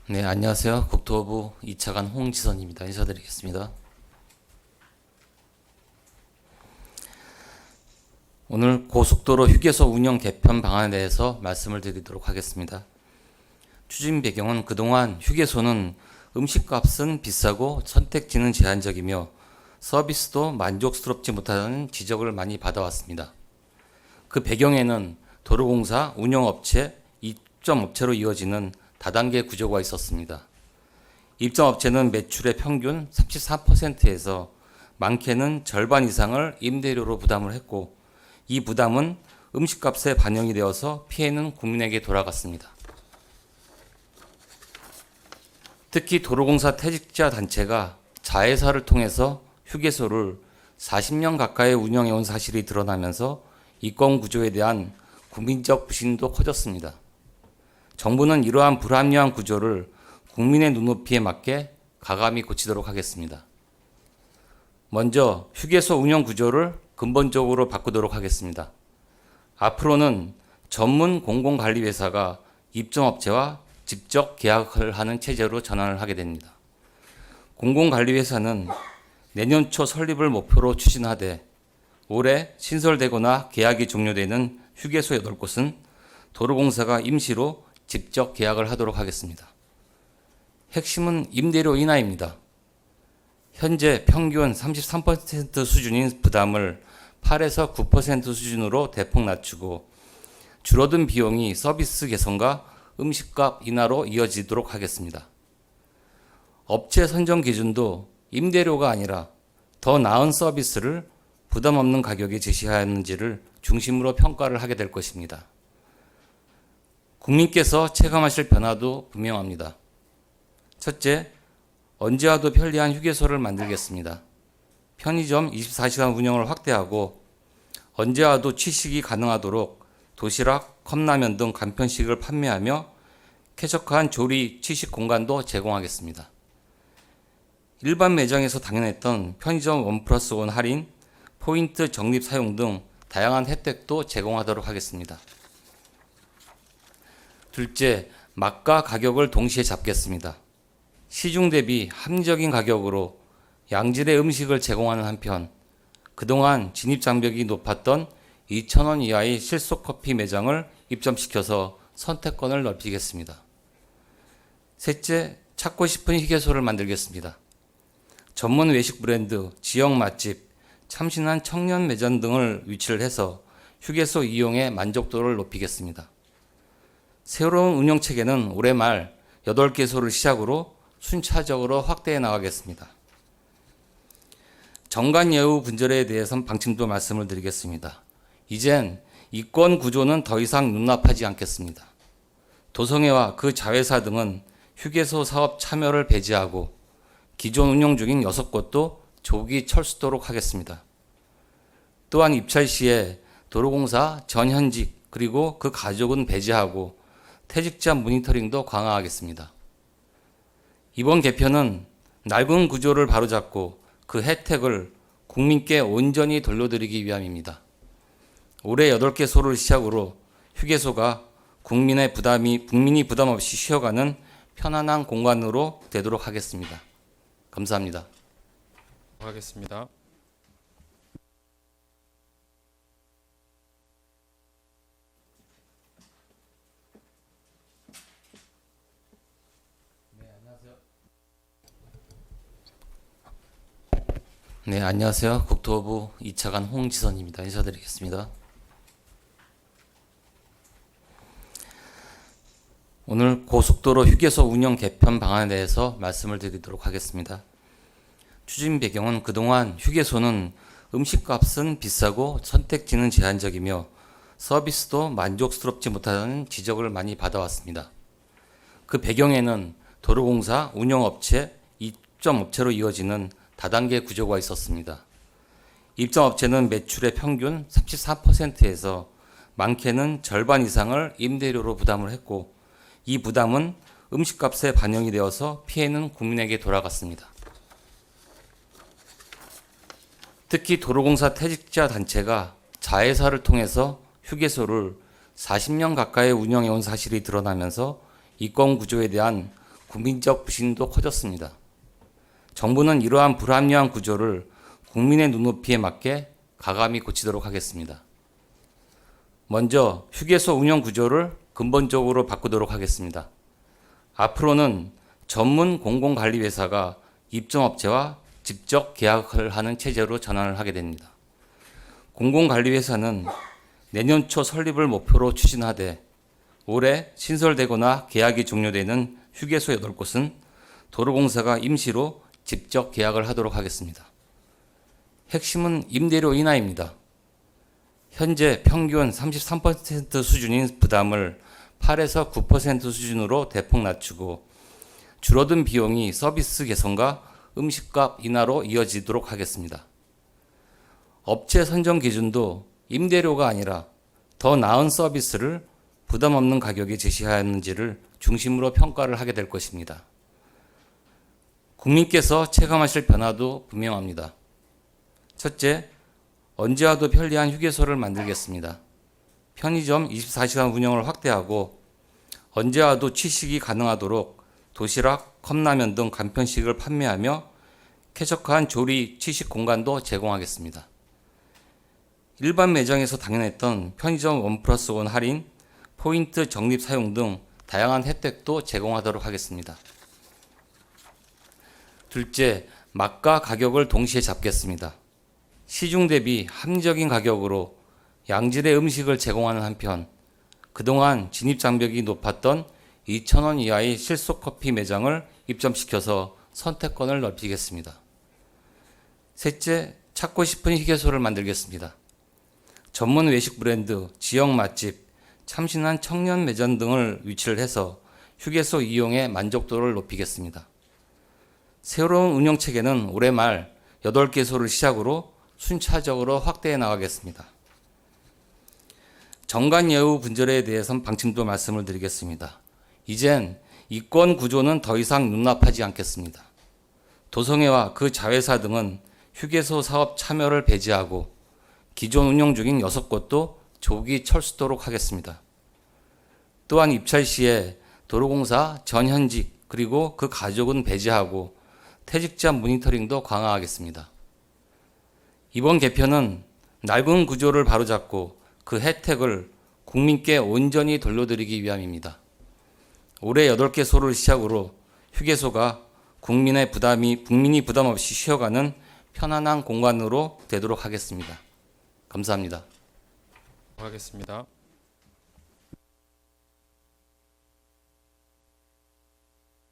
네, 안녕하세요. 국토부 2차관 홍지선입니다. 인사드리겠습니다. 오늘 고속도로 휴게소 운영 개편 방안에 대해서 말씀을 드리도록 하겠습니다. 추진 배경은 그동안 휴게소는 음식값은 비싸고 선택지는 제한적이며 서비스도 만족스럽지 못하다는 지적을 많이 받아왔습니다. 그 배경에는 도로공사, 운영업체, 입점업체로 이어지는 다단계 구조가 있었습니다. 입점업체는 매출의 평균 34%에서 많게는 절반 이상을 임대료로 부담을 했고, 이 부담은 음식값에 반영이 되어서 피해는 국민에게 돌아갔습니다. 특히 도로공사 퇴직자 단체가 자회사를 통해서 휴게소를 40년 가까이 운영해온 사실이 드러나면서 이권 구조에 대한 국민적 불신도 커졌습니다. 정부는 이러한 불합리한 구조를 국민의 눈높이에 맞게 가감히 고치도록 하겠습니다. 먼저 휴게소 운영 구조를 근본적으로 바꾸도록 하겠습니다. 앞으로는 전문 공공관리회사가 입점업체와 직접 계약을 하는 체제로 전환을 하게 됩니다. 공공관리회사는 내년 초 설립을 목표로 추진하되 올해 신설되거나 계약이 종료되는 휴게소 8곳은 도로공사가 임시로 직접 계약을 하도록 하겠습니다. 핵심은 임대료 인하입니다. 현재 평균 33% 수준인 부담을 8에서 9% 수준으로 대폭 낮추고 줄어든 비용이 서비스 개선과 음식값 인하로 이어지도록 하겠습니다. 업체 선정 기준도 임대료가 아니라 더 나은 서비스를 부담 없는 가격에 제시하였는지를 중심으로 평가를 하게 될 것입니다. 국민께서 체감하실 변화도 분명합니다. 첫째, 언제 와도 편리한 휴게소를 만들겠습니다. 편의점 24시간 운영을 확대하고 언제 와도 취식이 가능하도록 도시락, 컵라면 등 간편식을 판매하며 쾌적한 조리, 취식 공간도 제공하겠습니다. 일반 매장에서 당연했던 편의점 1+1 할인, 포인트 적립 사용 등 다양한 혜택도 제공하도록 하겠습니다. 둘째, 맛과 가격을 동시에 잡겠습니다. 시중 대비 합리적인 가격으로 양질의 음식을 제공하는 한편 그동안 진입장벽이 높았던 2,000원 이하의 실속 커피 매장을 입점시켜서 선택권을 넓히겠습니다. 셋째, 찾고 싶은 휴게소를 만들겠습니다. 전문 외식 브랜드, 지역 맛집, 참신한 청년 매장 등을 위치를 해서 휴게소 이용의 만족도를 높이겠습니다. 새로운 운영체계는 올해 말 8개소를 시작으로 순차적으로 확대해 나가겠습니다. 정관예우 분절에 대해서는 방침도 말씀을 드리겠습니다. 이젠 이권 구조는 더 이상 눈납하지 않겠습니다. 도성회와 그 자회사 등은 휴게소 사업 참여를 배제하고 기존 운영 중인 6곳도 조기 철수토록 하겠습니다. 또한 입찰 시에 도로공사 전현직 그리고 그 가족은 배제하고 퇴직자 모니터링도 강화하겠습니다. 이번 개편은 낡은 구조를 바로잡고 그 혜택을 국민께 온전히 돌려드리기 위함입니다. 올해 8개소를 시작으로 휴게소가 국민이 부담 없이 쉬어가는 편안한 공간으로 되도록 하겠습니다. 감사합니다. 하겠습니다. 네, 안녕하세요. 국토부 2차관 홍지선입니다. 인사드리겠습니다. 오늘 고속도로 휴게소 운영 개편 방안에 대해서 말씀을 드리도록 하겠습니다. 추진 배경은 그동안 휴게소는 음식값은 비싸고 선택지는 제한적이며 서비스도 만족스럽지 못하다는 지적을 많이 받아왔습니다. 그 배경에는 도로공사, 운영업체, 입점업체로 이어지는 다단계 구조가 있었습니다. 입점업체는 매출의 평균 34%에서 많게는 절반 이상을 임대료로 부담을 했고, 이 부담은 음식값에 반영이 되어서 피해는 국민에게 돌아갔습니다. 특히 도로공사 퇴직자 단체가 자회사를 통해서 휴게소를 40년 가까이 운영해온 사실이 드러나면서 이권 구조에 대한 국민적 불신도 커졌습니다. 정부는 이러한 불합리한 구조를 국민의 눈높이에 맞게 가감히 고치도록 하겠습니다. 먼저 휴게소 운영 구조를 근본적으로 바꾸도록 하겠습니다. 앞으로는 전문 공공관리회사가 입점업체와 직접 계약을 하는 체제로 전환을 하게 됩니다. 공공관리회사는 내년 초 설립을 목표로 추진하되 올해 신설되거나 계약이 종료되는 휴게소 8곳은 도로공사가 임시로 직접 계약을 하도록 하겠습니다. 핵심은 임대료 인하입니다. 현재 평균 33% 수준인 부담을 8에서 9% 수준으로 대폭 낮추고 줄어든 비용이 서비스 개선과 음식값 인하로 이어지도록 하겠습니다. 업체 선정 기준도 임대료가 아니라 더 나은 서비스를 부담 없는 가격에 제시하는지를 중심으로 평가를 하게 될 것입니다. 국민께서 체감하실 변화도 분명합니다. 첫째, 언제 와도 편리한 휴게소를 만들겠습니다. 편의점 24시간 운영을 확대하고 언제 와도 취식이 가능하도록 도시락, 컵라면 등 간편식을 판매하며 쾌적한 조리, 취식 공간도 제공하겠습니다. 일반 매장에서 당연했던 편의점 1+1 할인, 포인트 적립 사용 등 다양한 혜택도 제공하도록 하겠습니다. 둘째, 맛과 가격을 동시에 잡겠습니다. 시중 대비 합리적인 가격으로 양질의 음식을 제공하는 한편 그동안 진입장벽이 높았던 2,000원 이하의 실속 커피 매장을 입점시켜서 선택권을 넓히겠습니다. 셋째, 찾고 싶은 휴게소를 만들겠습니다. 전문 외식 브랜드, 지역 맛집, 참신한 청년 매장 등을 위치를 해서 휴게소 이용의 만족도를 높이겠습니다. 새로운 운영 체계는 올해 말 8개소를 시작으로 순차적으로 확대해 나가겠습니다. 정관 예우 분절에 대해선 방침도 말씀을 드리겠습니다. 이젠 이권 구조는 더 이상 용납하지 않겠습니다. 도성회와 그 자회사 등은 휴게소 사업 참여를 배제하고 기존 운영 중인 6곳도 조기 철수토록 하겠습니다. 또한 입찰 시에 도로공사 전현직 그리고 그 가족은 배제하고 퇴직자 모니터링도 강화하겠습니다. 이번 개편은 낡은 구조를 바로잡고 그 혜택을 국민께 온전히 돌려드리기 위함입니다. 올해 8개소를 시작으로 휴게소가 국민이 부담 없이 쉬어가는 편안한 공간으로 되도록 하겠습니다. 감사합니다. 하겠습니다.